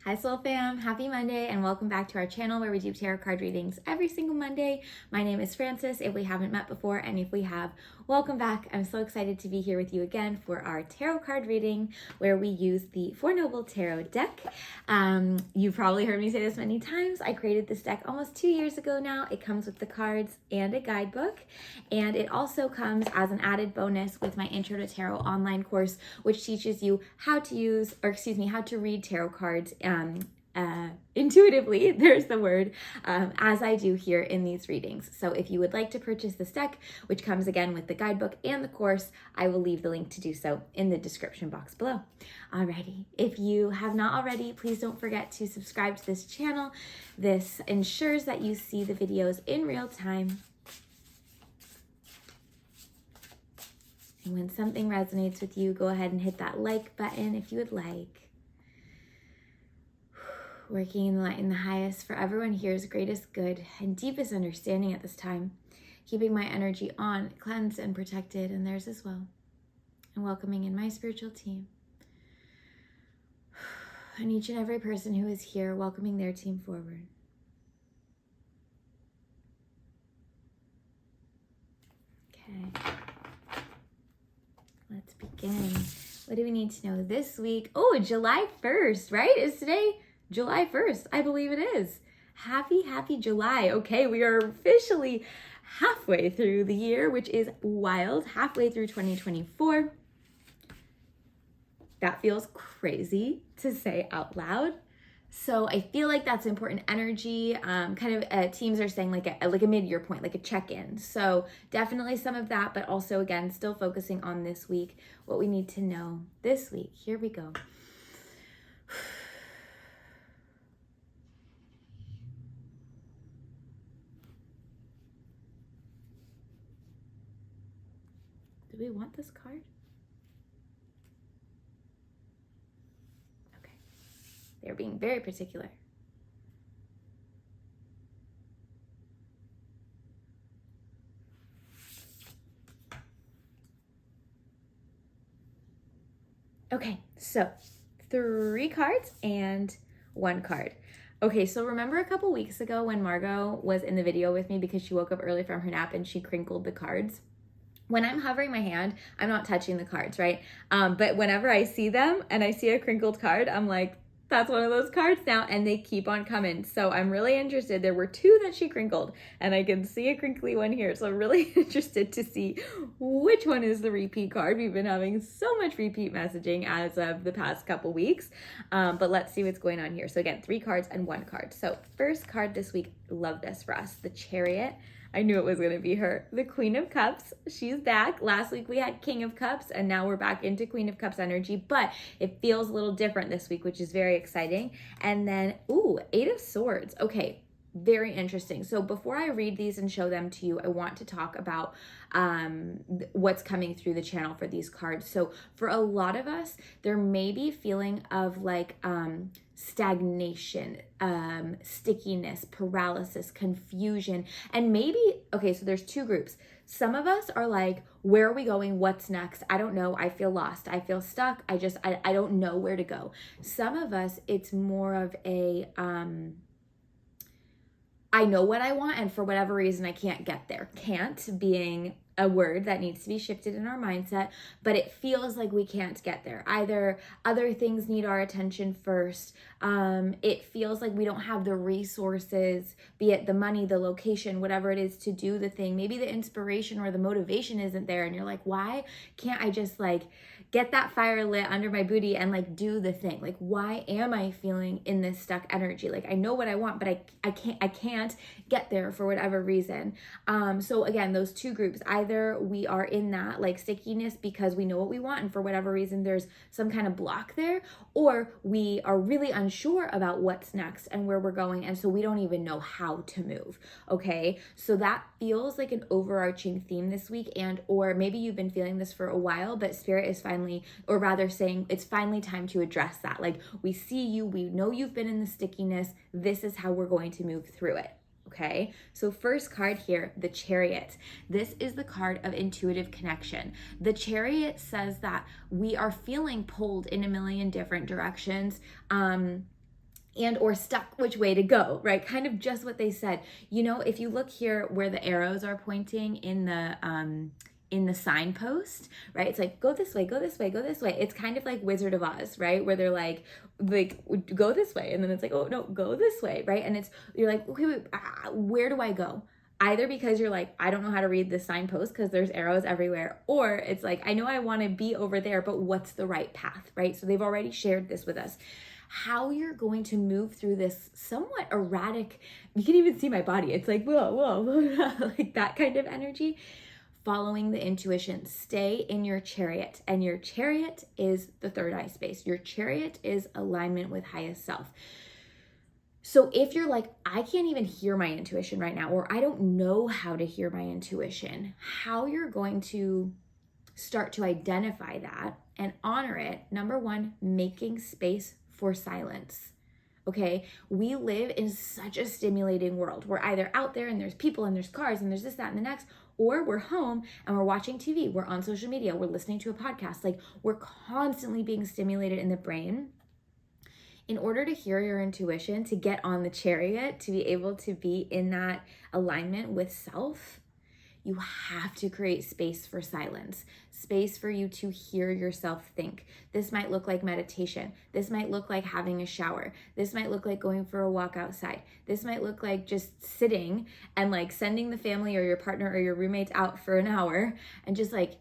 Hi Soul Fam, happy Monday and welcome back to our channel where we do tarot card readings every single Monday. My name is Frances, if we haven't met before, and if we have, welcome back. I'm so excited to be here with you again for our tarot card reading where we use the Four Noble Tarot deck. You've probably heard me say this many times. I created this deck almost 2 years ago now. It comes with the cards and a guidebook, and it also comes as an added bonus with my Intro to Tarot online course, which teaches you how to read tarot cards intuitively, there's the word, as I do here in these readings. So if you would like to purchase this deck, which comes again with the guidebook and the course, I will leave the link to do so in the description box below. Alrighty, if you have not already, please don't forget to subscribe to this channel. This ensures that you see the videos in real time. And when something resonates with you, go ahead and hit that like button if you would like. Working in the light and the highest for everyone here's greatest good and deepest understanding at this time. Keeping my energy on, cleansed and protected, and theirs as well. And welcoming in my spiritual team. And each and every person who is here, welcoming their team forward. Okay. Let's begin. What do we need to know this week? Oh, July 1st, right? Is today July 1st? I believe it is. Happy July. Okay, we are officially halfway through the year, which is wild. Halfway through 2024. That feels crazy to say out loud. So I feel like that's important energy. Teams are saying like a mid-year point, like a check-in. So definitely some of that, but also again, still focusing on this week, what we need to know this week. Here we go. Do we want this card? Okay. They're being very particular. Okay, so 3 cards and 1 card. Okay, so remember a couple weeks ago when Margot was in the video with me because she woke up early from her nap and she crinkled the cards? When I'm hovering my hand, I'm not touching the cards, right? But whenever I see them and I see a crinkled card, I'm like, that's one of those cards now, and they keep on coming. So I'm really interested. There were 2 that she crinkled, and I can see a crinkly one here. So I'm really interested to see which one is the repeat card. We've been having so much repeat messaging as of the past couple weeks, but let's see what's going on here. So again, 3 cards and 1 card. So first card this week, love this for us, the Chariot. I knew it was going to be her. The Queen of Cups, she's back. Last week we had King of Cups, and now we're back into Queen of Cups energy, but it feels a little different this week, which is very exciting. And then, ooh, 8 of Swords. Okay, very interesting. So before I read these and show them to you, I want to talk about what's coming through the channel for these cards. So for a lot of us, there may be feeling of like stagnation, stickiness, paralysis, confusion, and maybe, okay, so there's 2 groups. Some of us are like, where are we going? What's next? I don't know. I feel lost. I feel stuck. I don't know where to go. Some of us, it's more of a, I know what I want, and for whatever reason, I can't get there. Can't being a word that needs to be shifted in our mindset, but it feels like we can't get there. Either other things need our attention first. It feels like we don't have the resources, be it the money, the location, whatever it is to do the thing. Maybe the inspiration or the motivation isn't there, and you're like, why can't I just like get that fire lit under my booty and like do the thing? Like, why am I feeling in this stuck energy? Like, I know what I want, but I can't get there for whatever reason. So again, those 2 groups, either we are in that like stickiness because we know what we want, and for whatever reason, there's some kind of block there, or we are really unsure about what's next and where we're going. And so we don't even know how to move. Okay. So that feels like an overarching theme this week, and, or maybe you've been feeling this for a while, but Spirit is finally, or rather saying it's finally time to address that. Like, we see you, we know you've been in the stickiness. This is how we're going to move through it. Okay, so first card here, the Chariot. This is the card of intuitive connection. The Chariot says that we are feeling pulled in a million different directions. and or stuck which way to go, right? Kind of just what they said. You know, if you look here where the arrows are pointing in the signpost, right? It's like, go this way, go this way, go this way. It's kind of like Wizard of Oz, right? Where they're like, go this way. And then it's like, oh no, go this way, right? And you're like, okay, wait, where do I go? Either because you're like, I don't know how to read this signpost because there's arrows everywhere, or it's like, I know I want to be over there, but what's the right path, right? So they've already shared this with us. How you're going to move through this somewhat erratic, you can even see my body. It's like, whoa, whoa, whoa, like that kind of energy. Following the intuition, stay in your chariot. And your chariot is the third eye space. Your chariot is alignment with highest self. So if you're like, I can't even hear my intuition right now, or I don't know how to hear my intuition, how you're going to start to identify that and honor it. Number one, making space for silence. Okay, we live in such a stimulating world. We're either out there and there's people and there's cars and there's this, that, and the next, or we're home and we're watching TV, we're on social media, we're listening to a podcast. Like, we're constantly being stimulated in the brain. In order to hear your intuition, to get on the chariot, to be able to be in that alignment with self, you have to create space for silence, space for you to hear yourself think. This might look like meditation. This might look like having a shower. This might look like going for a walk outside. This might look like just sitting and like sending the family or your partner or your roommates out for an hour and just like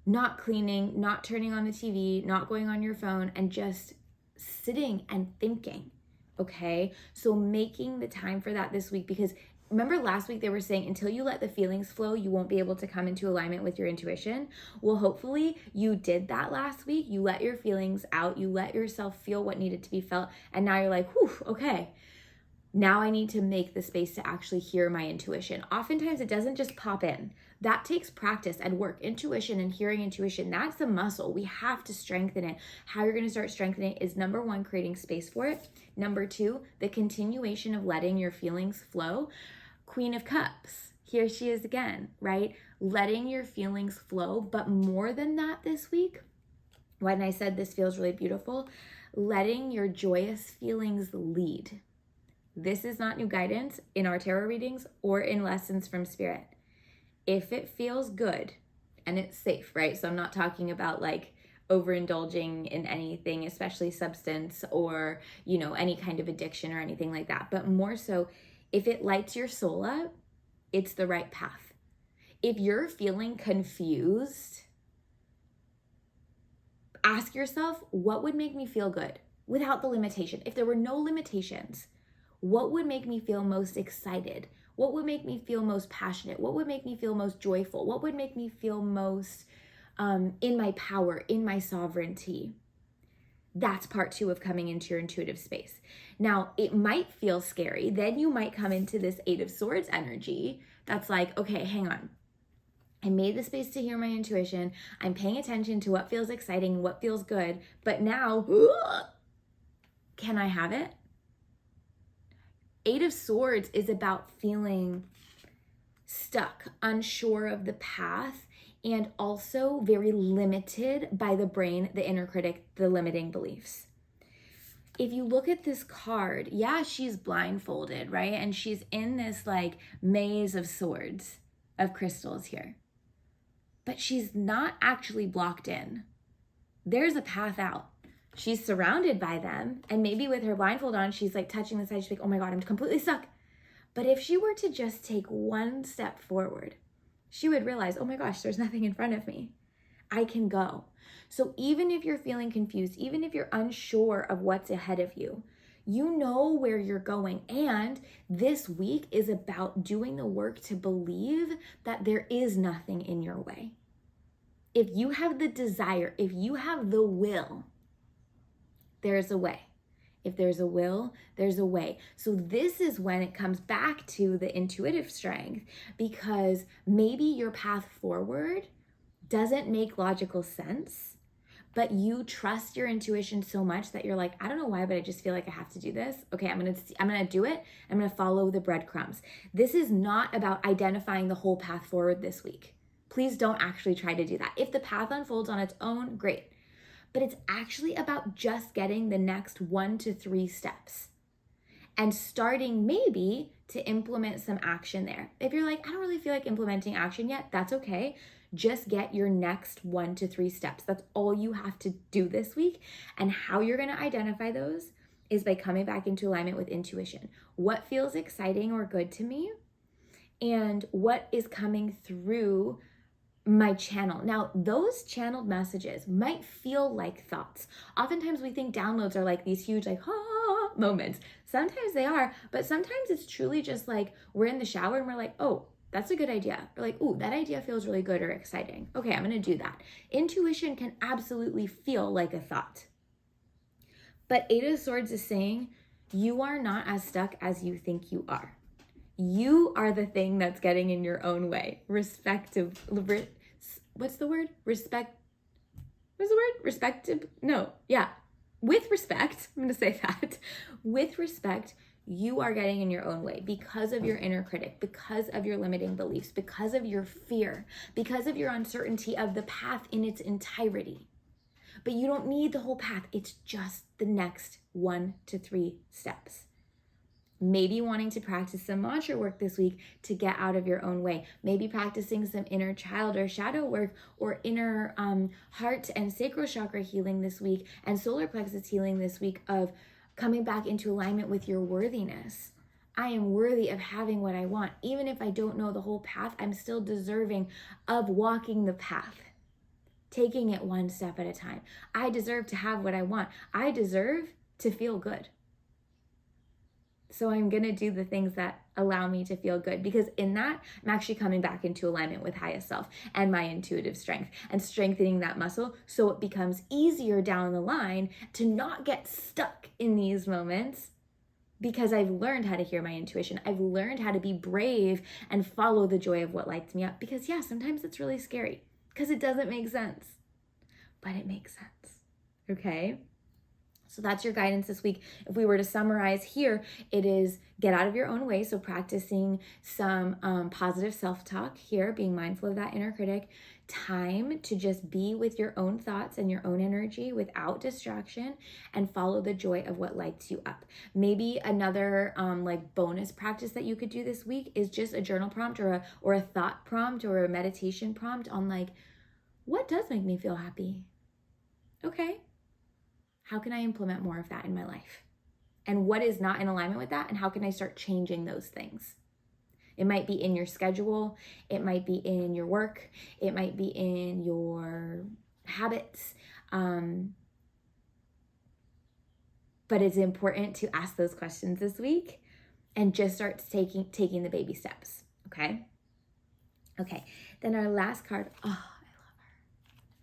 not cleaning, not turning on the TV, not going on your phone, and just sitting and thinking. Okay, so making the time for that this week, because remember last week they were saying until you let the feelings flow, you won't be able to come into alignment with your intuition. Well, hopefully you did that last week. You let your feelings out. You let yourself feel what needed to be felt. And now you're like, whew, okay, now I need to make the space to actually hear my intuition. Oftentimes it doesn't just pop in. That takes practice and work. Intuition and hearing intuition, that's the muscle. We have to strengthen it. How you're going to start strengthening it is number one, creating space for it. Number two, the continuation of letting your feelings flow. Queen of Cups, here she is again, right? Letting your feelings flow. But more than that this week, when I said this feels really beautiful, letting your joyous feelings lead. This is not new guidance in our tarot readings or in lessons from Spirit. If it feels good and it's safe, right? So I'm not talking about like overindulging in anything, especially substance or, you know, any kind of addiction or anything like that. But more so, if it lights your soul up, it's the right path. If you're feeling confused, ask yourself, what would make me feel good without the limitation? If there were no limitations, what would make me feel most excited? What would make me feel most passionate? What would make me feel most joyful? What would make me feel most in my power, in my sovereignty? That's part two of coming into your intuitive space. Now, it might feel scary. Then you might come into this Eight of Swords energy that's like, okay, hang on. I made the space to hear my intuition. I'm paying attention to what feels exciting, what feels good. But now, can I have it? Eight of Swords is about feeling stuck, unsure of the path, and also very limited by the brain, the inner critic, the limiting beliefs. If you look at this card, yeah, she's blindfolded, right? And she's in this like maze of swords, of crystals here. But she's not actually blocked in. There's a path out. She's surrounded by them, and maybe with her blindfold on, she's like touching the side. She's like, oh my God, I'm completely stuck. But if she were to just take one step forward, she would realize, oh my gosh, there's nothing in front of me. I can go. So even if you're feeling confused, even if you're unsure of what's ahead of you, you know where you're going. And this week is about doing the work to believe that there is nothing in your way. If you have the desire, if you have the will, there's a way. If there's a will, there's a way. So this is when it comes back to the intuitive strength, because maybe your path forward doesn't make logical sense, but you trust your intuition so much that you're like, I don't know why, but I just feel like I have to do this. Okay, I'm gonna do it. I'm gonna follow the breadcrumbs. This is not about identifying the whole path forward this week. Please don't actually try to do that. If the path unfolds on its own, great. But it's actually about just getting the next 1 to 3 steps. and starting maybe to implement some action there. If you're like, I don't really feel like implementing action yet, that's okay. Just get your next 1 to 3 steps. That's all you have to do this week. And how you're going to identify those is by coming back into alignment with intuition. What feels exciting or good to me? And what is coming through my channel. Now, those channeled messages might feel like thoughts. Oftentimes we think downloads are like these huge, like, moments. Sometimes they are, but sometimes it's truly just like we're in the shower and we're like, oh, that's a good idea. Or like, ooh, that idea feels really good or exciting. Okay, I'm going to do that. Intuition can absolutely feel like a thought. But Eight of Swords is saying you are not as stuck as you think you are. You are the thing that's getting in your own way. What's the word? With respect, I'm going to say that. With respect, you are getting in your own way because of your inner critic, because of your limiting beliefs, because of your fear, because of your uncertainty of the path in its entirety. But you don't need the whole path. It's just the next 1 to 3 steps. Maybe wanting to practice some mantra work this week to get out of your own way. Maybe practicing some inner child or shadow work or inner heart and sacral chakra healing this week and solar plexus healing this week of coming back into alignment with your worthiness. I am worthy of having what I want. Even if I don't know the whole path, I'm still deserving of walking the path. Taking it 1 step at a time. I deserve to have what I want. I deserve to feel good. So I'm going to do the things that allow me to feel good, because in that, I'm actually coming back into alignment with highest self and my intuitive strength and strengthening that muscle so it becomes easier down the line to not get stuck in these moments, because I've learned how to hear my intuition. I've learned how to be brave and follow the joy of what lights me up, because sometimes it's really scary because it doesn't make sense, but it makes sense. Okay? So that's your guidance this week. If we were to summarize here, it is get out of your own way. So practicing some positive self-talk here, being mindful of that inner critic, time to just be with your own thoughts and your own energy without distraction, and follow the joy of what lights you up. Maybe another like bonus practice that you could do this week is just a journal prompt or a thought prompt or a meditation prompt on like, what does make me feel happy? Okay. How can I implement more of that in my life? And what is not in alignment with that? And how can I start changing those things? It might be in your schedule. It might be in your work. It might be in your habits. But it's important to ask those questions this week and just start taking the baby steps. Okay? Okay. Then our last card. Oh,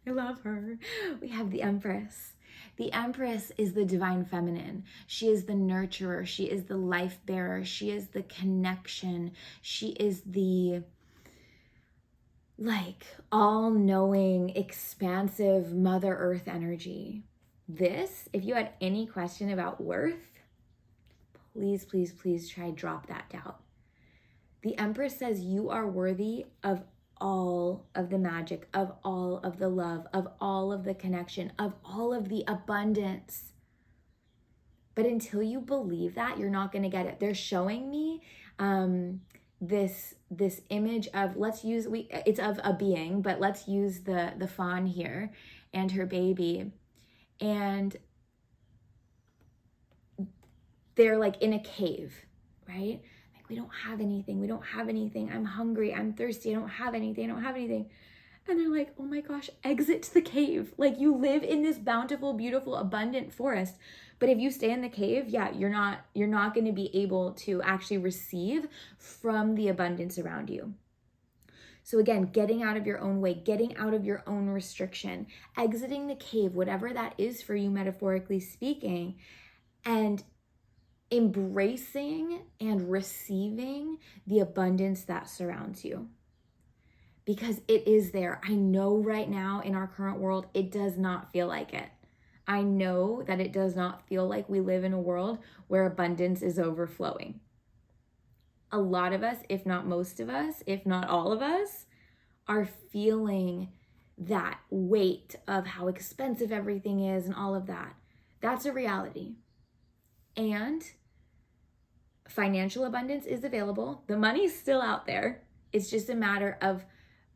I love her. We have the Empress. The Empress is the divine feminine. She is the nurturer. She is the life bearer. She is the connection. She is the all-knowing, expansive Mother Earth energy. This, if you had any question about worth, please, please, please try drop that doubt. The Empress says you are worthy of all of the magic, of all of the love, of all of the connection, of all of the abundance. But until you believe that, you're not going to get it. They're showing me this image of, it's of a being, but let's use the fawn here and her baby. And they're like in a cave, right? We don't have anything. We don't have anything. I'm hungry. I'm thirsty. I don't have anything. I don't have anything. And they're like, oh my gosh, exit the cave. Like, you live in this bountiful, beautiful, abundant forest. But if you stay in the cave, you're not going to be able to actually receive from the abundance around you. So again, getting out of your own way, getting out of your own restriction, exiting the cave, whatever that is for you, metaphorically speaking, and embracing and receiving the abundance that surrounds you, because it is there. I know right now in our current world, it does not feel like it. I know that it does not feel like we live in a world where abundance is overflowing. A lot of us, if not most of us, if not all of us, are feeling that weight of how expensive everything is and all of that. That's a reality. And financial abundance is available. The money's still out there. It's just a matter of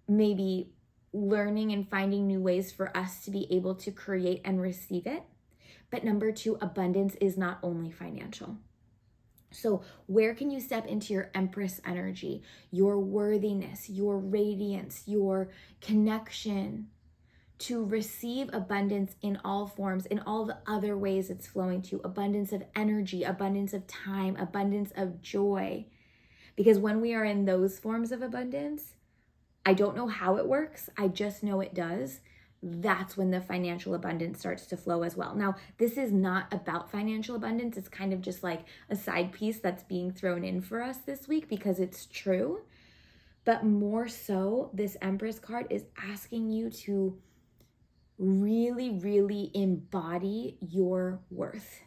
maybe learning and finding new ways for us to be able to create and receive it. But number two, abundance is not only financial. So where can you step into your Empress energy, your worthiness, your radiance, your connection to receive abundance in all forms, in all the other ways it's flowing to you? Abundance of energy, abundance of time, abundance of joy. Because when we are in those forms of abundance, I don't know how it works, I just know it does. That's when the financial abundance starts to flow as well. Now, this is not about financial abundance. It's kind of just like a side piece that's being thrown in for us this week because it's true. But more so, this Empress card is asking you to really, really embody your worth.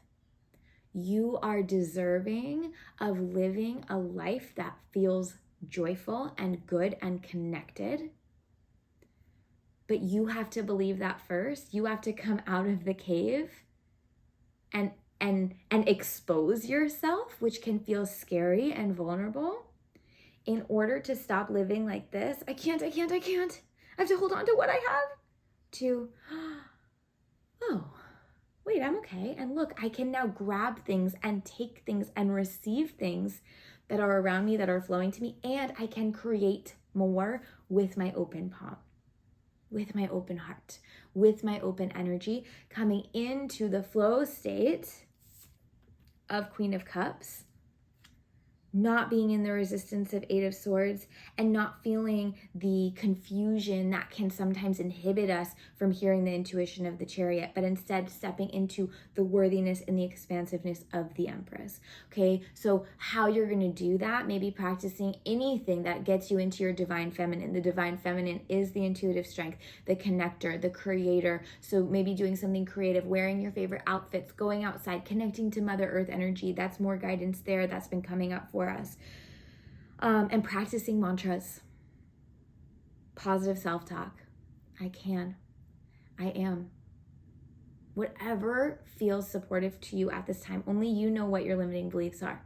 You are deserving of living a life that feels joyful and good and connected. But you have to believe that first. You have to come out of the cave and expose yourself, which can feel scary and vulnerable, in order to stop living like this. I can't. I have to hold on to what I have. To, oh, wait, I'm okay. And look, I can now grab things and take things and receive things that are around me, that are flowing to me, and I can create more with my open palm, with my open heart, with my open energy, coming into the flow state of Queen of Cups, not being in the resistance of Eight of Swords, and not feeling the confusion that can sometimes inhibit us from hearing the intuition of the Chariot, but instead stepping into the worthiness and the expansiveness of the Empress. Okay, so how you're going to do that, maybe practicing anything that gets you into your divine feminine. The divine feminine is the intuitive strength, the connector, the creator. So maybe doing something creative, wearing your favorite outfits, going outside, connecting to Mother Earth energy. That's more guidance there. That's been coming up for us. And practicing mantras, positive self-talk. I can, I am. Whatever feels supportive to you at this time. Only you know what your limiting beliefs are.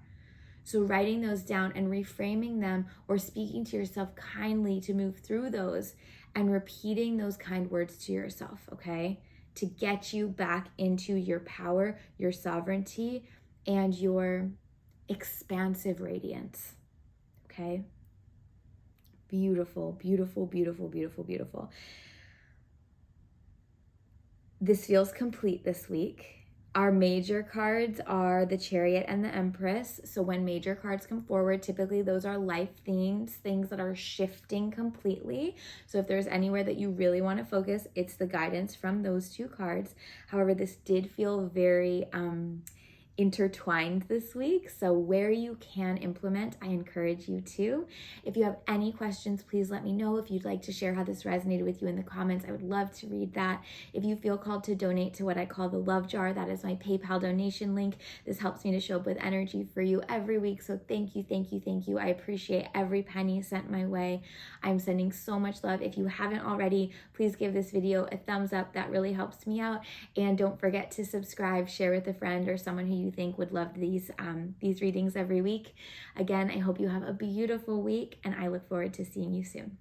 So writing those down and reframing them, or speaking to yourself kindly to move through those, and repeating those kind words to yourself, okay? To get you back into your power, your sovereignty, and your expansive radiance, okay? Beautiful, beautiful, beautiful, beautiful, beautiful. This feels complete this week. Our major cards are the Chariot and the Empress. So when major cards come forward, typically those are life themes, things that are shifting completely. So if there's anywhere that you really want to focus, it's the guidance from those two cards. However, this did feel very intertwined this week. So where you can implement, I encourage you to. If you have any questions, please let me know. If you'd like to share how this resonated with you in the comments, I would love to read that. If you feel called to donate to what I call the love jar, that is my PayPal donation link. This helps me to show up with energy for you every week. So thank you, thank you, thank you. I appreciate every penny sent my way. I'm sending so much love. If you haven't already, please give this video a thumbs up. That really helps me out. And don't forget to subscribe, share with a friend or someone who you think would love these readings every week. Again, I hope you have a beautiful week, and I look forward to seeing you soon.